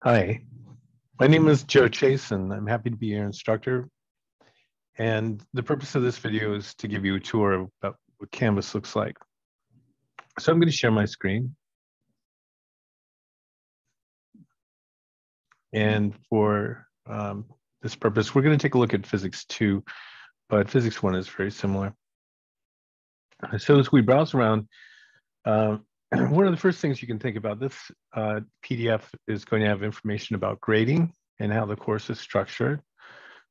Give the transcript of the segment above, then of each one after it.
Hi, my name is JChase, and I'm happy to be your instructor. And the purpose of this video is to give you a tour of about what Canvas looks like. So I'm going to share my screen. And for this purpose, we're going to take a look at Physics 2, but Physics 1 is very similar. So as we browse around, one of the first things you can think about, this PDF is going to have information about grading and how the course is structured.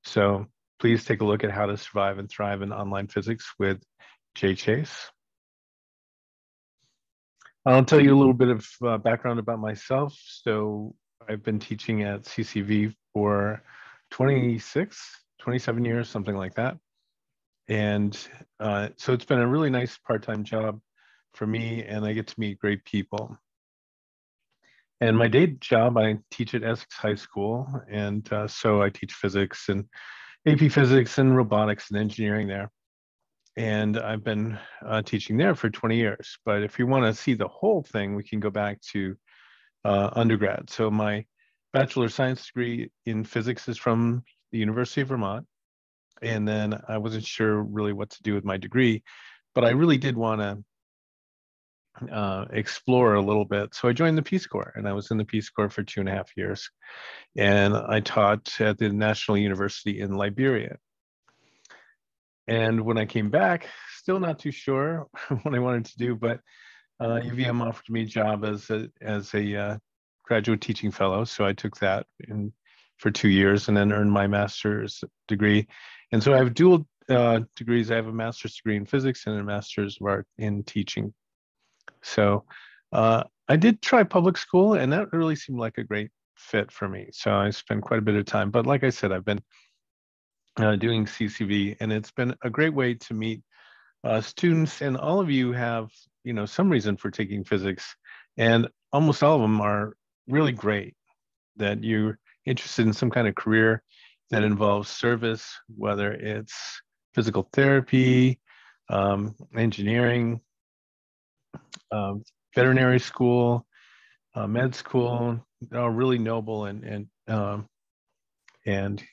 So please take a look at how to survive and thrive in online physics with JChase. I'll tell you a little bit of background about myself. So I've been teaching at CCV for 27 years, something like that. And so it's been a really nice part-time job for me, and I get to meet great people. And my day job, I teach at Essex High School, and so I teach physics and AP physics and robotics and engineering there. And I've been teaching there for 20 years. But if you want to see the whole thing, we can go back to undergrad. So my bachelor of science degree in physics is from the University of Vermont. And then I wasn't sure really what to do with my degree, but I really did want to explore a little bit. So I joined the Peace Corps, and I was in the Peace Corps for 2.5 years. And I taught at the National University in Liberia. And when I came back, still not too sure what I wanted to do, but UVM offered me a job as a graduate teaching fellow. So I took that for 2 years and then earned my master's degree. And so I have dual degrees. I have a master's degree in physics and a master's of art in teaching. So I did try public school, and that really seemed like a great fit for me. So I spent quite a bit of time. But like I said, I've been doing CCV, and it's been a great way to meet students. And all of you have, some reason for taking physics, and almost all of them are really great. That you're interested in some kind of career that involves service, whether it's physical therapy, engineering, veterinary school, med school, really noble and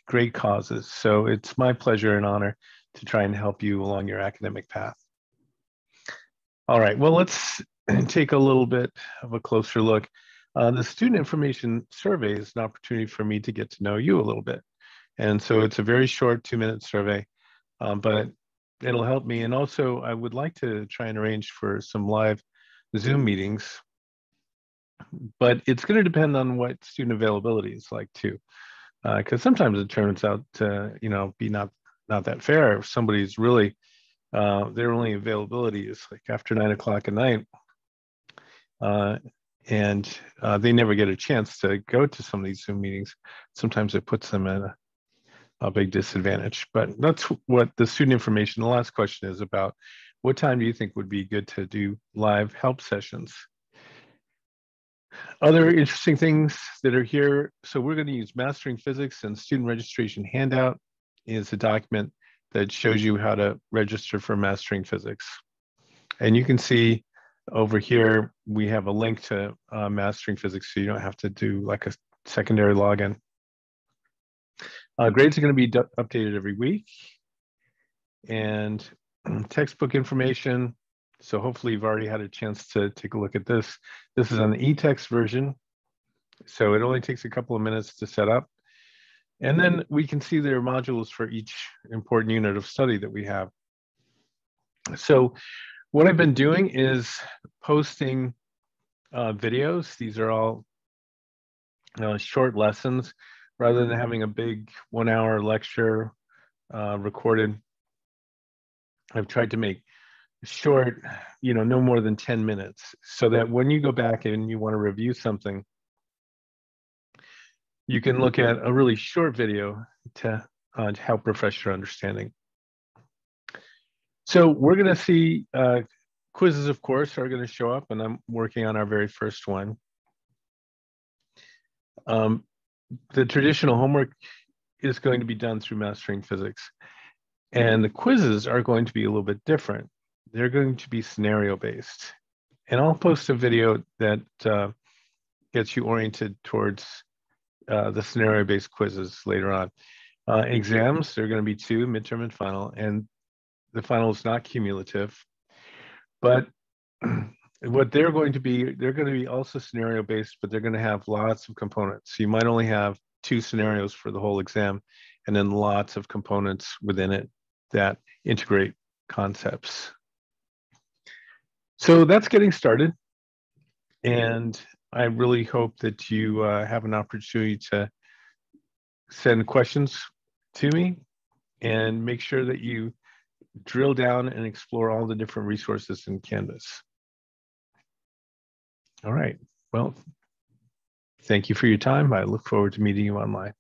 great causes. So it's my pleasure and honor to try and help you along your academic path. All right, well, let's take a little bit of a closer look. The student information survey is an opportunity for me to get to know you a little bit. And so it's a very short 2-minute survey, but it'll help me. And also I would like to try and arrange for some live Zoom meetings, but it's going to depend on what student availability is like too. Because sometimes it turns out to, be not that fair. If somebody's really, their only availability is like after 9 o'clock at night, and they never get a chance to go to some of these Zoom meetings. Sometimes it puts them at a big disadvantage. But that's what the student information, the last question is about. What time do you think would be good to do live help sessions? Other interesting things that are here. So we're going to use Mastering Physics, and student registration handout is a document that shows you how to register for Mastering Physics. And you can see over here, we have a link to Mastering Physics, so you don't have to do like a secondary login. Grades are going to be updated every week. And textbook information. So hopefully you've already had a chance to take a look at this. This is an e-text version. So it only takes a couple of minutes to set up. And then we can see there are modules for each important unit of study that we have. So what I've been doing is posting videos. These are all short lessons rather than having a big 1-hour lecture recorded. I've tried to make short, no more than 10 minutes, so that when you go back and you want to review something, you can look at a really short video to help refresh your understanding. So we're going to see quizzes, of course, are going to show up, and I'm working on our very first one. The traditional homework is going to be done through Mastering Physics, and the quizzes are going to be a little bit different. They're going to be scenario-based, and I'll post a video that gets you oriented towards the scenario-based quizzes later on. Exams, there are going to be 2, midterm and final, and the final is not cumulative. But what they're going to be also scenario-based, but they're going to have lots of components. So you might only have 2 scenarios for the whole exam, and then lots of components within it that integrate concepts. So that's getting started. And I really hope that you have an opportunity to send questions to me, and make sure that you drill down and explore all the different resources in Canvas. All right. Well, thank you for your time. I look forward to meeting you online.